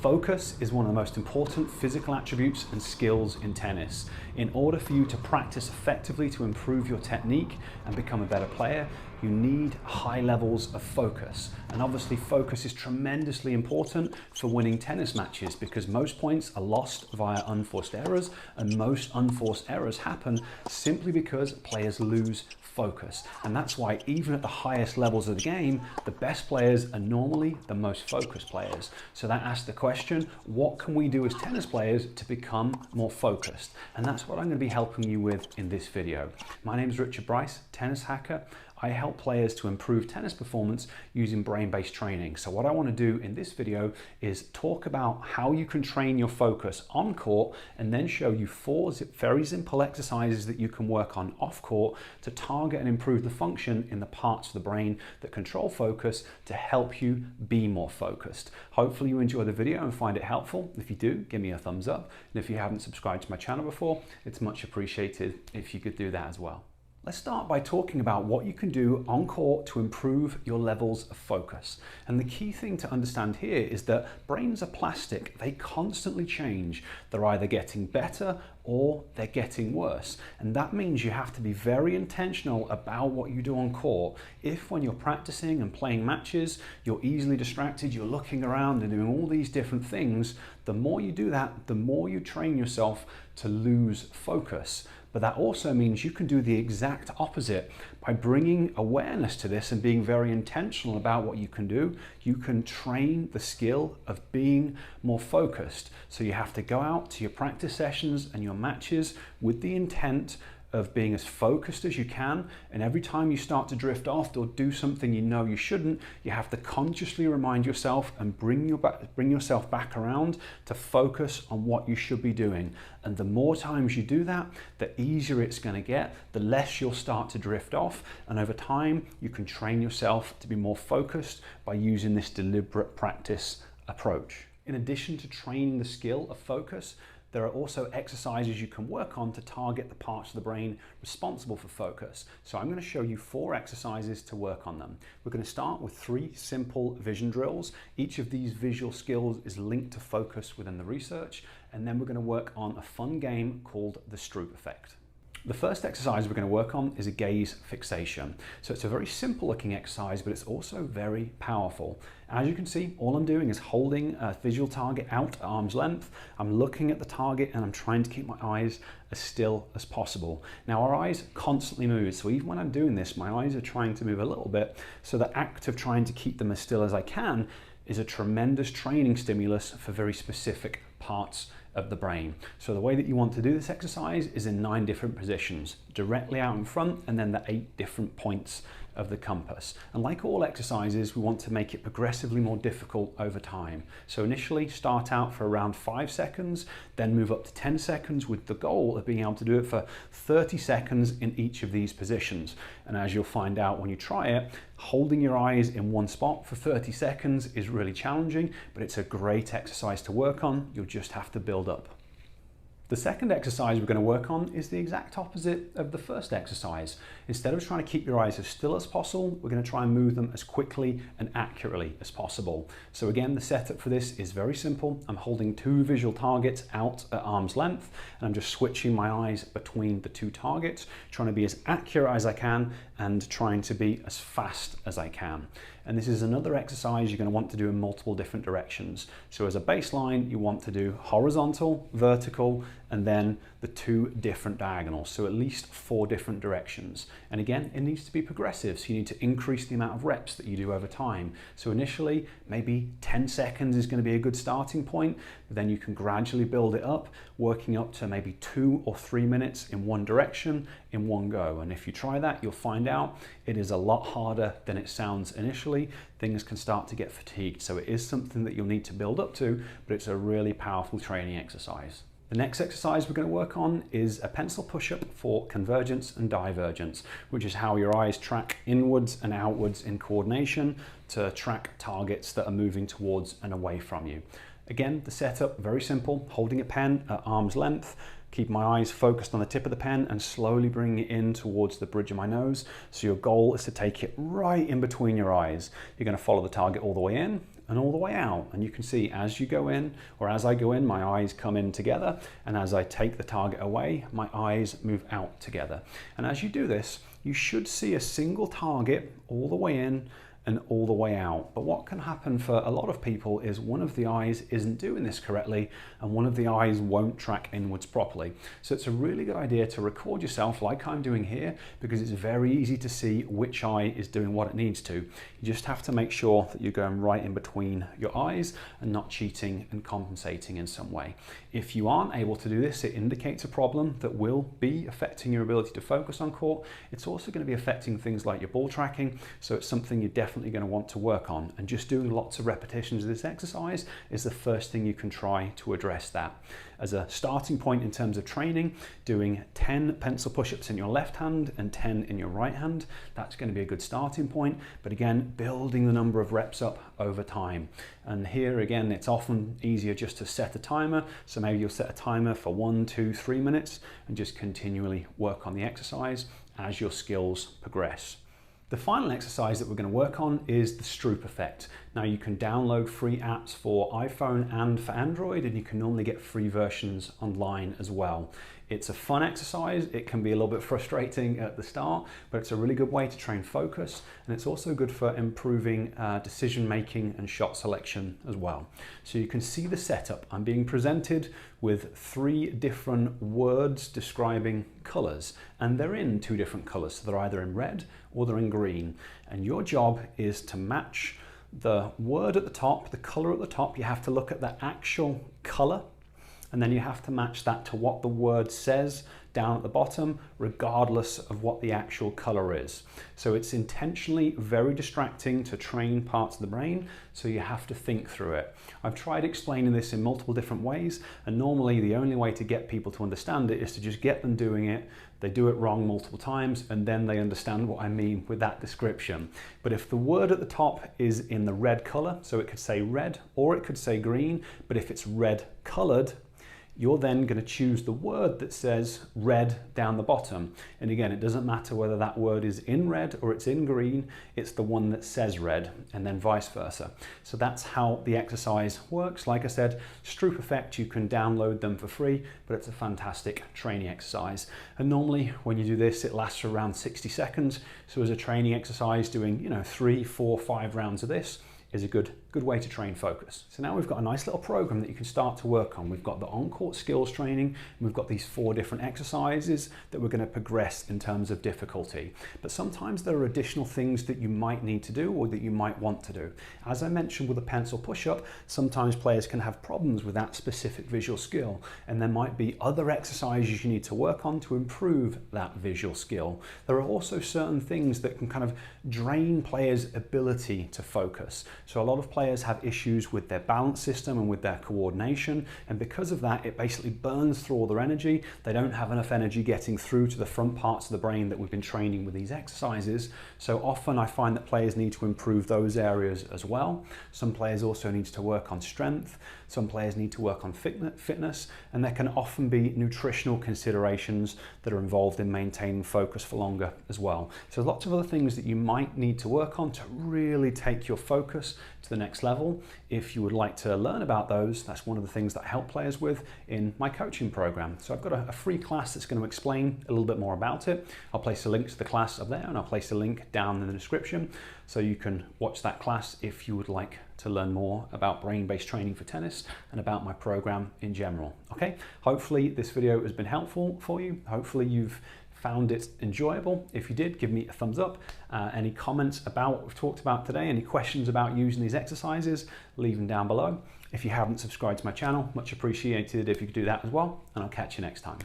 Focus is one of the most important physical attributes and skills in tennis. In order for you to practice effectively to improve your technique and become a better player, you need high levels of focus. And obviously focus is tremendously important for winning tennis matches because most points are lost via unforced errors, and most unforced errors happen simply because players lose focus. And that's why even at the highest levels of the game, the best players are normally the most focused players. So that asks the question, what can we do as tennis players to become more focused? And that's what I'm going to be helping you with in this video. My name is Richard Bryce, tennis hacker. I help players to improve tennis performance using brain-based training. So what I want to do in this video is talk about how you can train your focus on court and then show you 4 very simple exercises that you can work on off court to target and improve the function in the parts of the brain that control focus to help you be more focused. Hopefully you enjoy the video and find it helpful. If you do, give me a thumbs up. And if you haven't subscribed to my channel before, it's much appreciated if you could do that as well. Let's start by talking about what you can do on court to improve your levels of focus. And the key thing to understand here is that brains are plastic. They constantly change. They're either getting better or they're getting worse. And that means you have to be very intentional about what you do on court. If when you're practicing and playing matches, you're easily distracted, you're looking around and doing all these different things, the more you do that, the more you train yourself to lose focus. But that also means you can do the exact opposite. By bringing awareness to this and being very intentional about what you can do, you can train the skill of being more focused. So you have to go out to your practice sessions and your matches with the intent of being as focused as you can, and every time you start to drift off or do something you know you shouldn't, you have to consciously remind yourself and bring yourself back around to focus on what you should be doing. And the more times you do that, the easier it's going to get, the less you'll start to drift off, and over time you can train yourself to be more focused by using this deliberate practice approach. In addition to training the skill of focus, there are also exercises you can work on to target the parts of the brain responsible for focus. So I'm going to show you 4 exercises to work on them. We're going to start with 3 simple vision drills. Each of these visual skills is linked to focus within the research. And then we're going to work on a fun game called the Stro Effect. The first exercise we're going to work on is a gaze fixation. So it's a very simple looking exercise, but it's also very powerful. As you can see, all I'm doing is holding a visual target out at arm's length. I'm looking at the target and I'm trying to keep my eyes as still as possible. Now our eyes constantly move, so even when I'm doing this, my eyes are trying to move a little bit. So the act of trying to keep them as still as I can is a tremendous training stimulus for very specific parts of the brain. So the way that you want to do this exercise is in 9 different positions, directly out in front, and then the 8 different points of the compass. And like all exercises, we want to make it progressively more difficult over time. So initially start out for around 5 seconds, then move up to 10 seconds with the goal of being able to do it for 30 seconds in each of these positions. And as you'll find out when you try it, holding your eyes in one spot for 30 seconds is really challenging, but it's a great exercise to work on. You'll just have to build up. The second exercise we're going to work on is the exact opposite of the first exercise. Instead of trying to keep your eyes as still as possible, we're going to try and move them as quickly and accurately as possible. So again, the setup for this is very simple. I'm holding 2 visual targets out at arm's length, and I'm just switching my eyes between the 2 targets, trying to be as accurate as I can and trying to be as fast as I can. And this is another exercise you're going to want to do in multiple different directions. So as a baseline, you want to do horizontal, vertical, and then the 2 different diagonals. So at least 4 different directions. And again, it needs to be progressive. So you need to increase the amount of reps that you do over time. So initially, maybe 10 seconds is going to be a good starting point. But then you can gradually build it up, working up to maybe 2 or 3 minutes in one direction in one go. And if you try that, you'll find out it is a lot harder than it sounds initially. Things can start to get fatigued. So it is something that you'll need to build up to, but it's a really powerful training exercise. The next exercise we're going to work on is a pencil push-up for convergence and divergence, which is how your eyes track inwards and outwards in coordination to track targets that are moving towards and away from you. Again, the setup, very simple, holding a pen at arm's length, keep my eyes focused on the tip of the pen and slowly bring it in towards the bridge of my nose. So your goal is to take it right in between your eyes. You're going to follow the target all the way in and all the way out. And you can see as you go in, or as I go in, my eyes come in together, and as I take the target away, my eyes move out together. And as you do this, you should see a single target all the way in and all the way out. But what can happen for a lot of people is one of the eyes isn't doing this correctly, and one of the eyes won't track inwards properly. So it's a really good idea to record yourself like I'm doing here, because it's very easy to see which eye is doing what it needs to. You just have to make sure that you're going right in between your eyes and not cheating and compensating in some way. If you aren't able to do this, it indicates a problem that will be affecting your ability to focus on court. It's also going to be affecting things like your ball tracking, so it's something you're definitely going to want to work on. And just doing lots of repetitions of this exercise is the first thing you can try to address that. As a starting point in terms of training, doing 10 pencil push-ups in your left hand and 10 in your right hand, that's going to be a good starting point. But again, building the number of reps up over time. And here again, it's often easier just to set a timer. So maybe you'll set a timer for 1, 2, 3 minutes and just continually work on the exercise as your skills progress. The final exercise that we're going to work on is the Stro Effect. Now you can download free apps for iPhone and for Android, and you can normally get free versions online as well. It's a fun exercise. It can be a little bit frustrating at the start, but it's a really good way to train focus, and it's also good for improving decision making and shot selection as well. So you can see the setup. I'm being presented with 3 different words describing colors, and they're in 2 different colors. So they're either in red or they're in green, and your job is to match the word at the top, the color at the top. You have to look at the actual color, and then you have to match that to what the word says down at the bottom, regardless of what the actual color is. So it's intentionally very distracting to train parts of the brain, so you have to think through it. I've tried explaining this in multiple different ways, and normally the only way to get people to understand it is to just get them doing it. They do it wrong multiple times, and then they understand what I mean with that description. But if the word at the top is in the red color, so it could say red or it could say green, but if it's red colored, you're then going to choose the word that says red down the bottom. And again, it doesn't matter whether that word is in red or it's in green, it's the one that says red, and then vice versa. So that's how the exercise works. Like I said, Stro Effect, you can download them for free, but it's a fantastic training exercise. And normally when you do this, it lasts for around 60 seconds. So as a training exercise, doing 3, 4, 5 rounds of this is a good way to train focus. So now we've got a nice little program that you can start to work on. We've got the on-court skills training, and we've got these 4 different exercises that we're going to progress in terms of difficulty. But sometimes there are additional things that you might need to do or that you might want to do. As I mentioned with a pencil push-up, sometimes players can have problems with that specific visual skill, and there might be other exercises you need to work on to improve that visual skill. There are also certain things that can kind of drain players' ability to focus. So a lot of players have issues with their balance system and with their coordination, and because of that, it basically burns through all their energy. They don't have enough energy getting through to the front parts of the brain that we've been training with these exercises. So often I find that players need to improve those areas as well. Some players also need to work on strength. Some players need to work on fitness, and there can often be nutritional considerations that are involved in maintaining focus for longer as well. So lots of other things that you might need to work on to really take your focus to the next level. If you would like to learn about those, that's one of the things that I help players with in my coaching program. So I've got a free class that's going to explain a little bit more about it. I'll place a link to the class up there, and I'll place a link down in the description so you can watch that class if you would like to learn more about brain-based training for tennis and about my program in general. Okay, hopefully this video has been helpful for you. Hopefully you've found it enjoyable. If you did, give me a thumbs up. Any comments about what we've talked about today, any questions about using these exercises, leave them down below. If you haven't subscribed to my channel, much appreciated if you could do that as well, and I'll catch you next time.